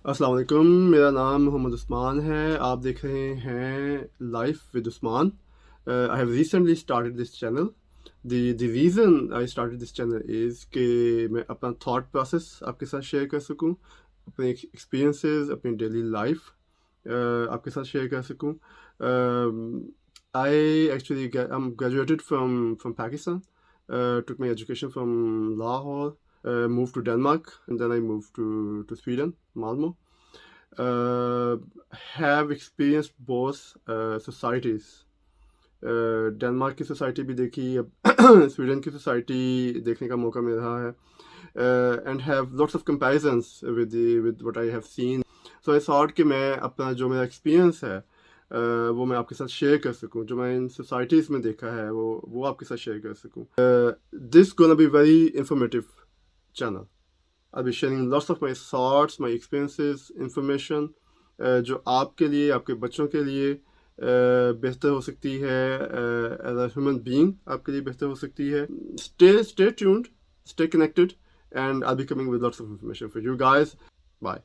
अस्सलाम वालेकुम, मेरा नाम मोहम्मद उस्मान है। आप देख रहे हैं life with Usman. I have recently started this channel. The reason I started this channel is कि मैं अपना थॉट प्रोसेस आपके साथ शेयर कर सकूं, अपने एक्सपीरियंसेस, अपनी डेली लाइफ आपके साथ शेयर कर सकूं। I actually I'm graduated from Pakistan, took my education from Lahore, moved to Denmark, and then I moved to Sweden, Malmo. uh, have experienced both societies. Denmark की society भी देखी, अब Sweden की society देखने का मौका मिल रहा है, and have lots of comparisons with what I have seen. So I thought कि मैं अपना जो मेरा एक्सपीरियंस है वो मैं आपके साथ शेयर कर सकूं, जो मैं इन सोसाइटीज़ में देखा है वो आपके साथ शेयर कर सकूं। This gonna be very informative channel. I'll be sharing lots of my thoughts, my experiences, information, जो आपके लिए, आपके बच्चों के लिए बेहतर हो सकती है, एज अ ह्यूमन बीइंग आपके लिए बेहतर हो सकती है। Stay tuned, stay connected, and I'll be coming with lots of information for you guys. Bye.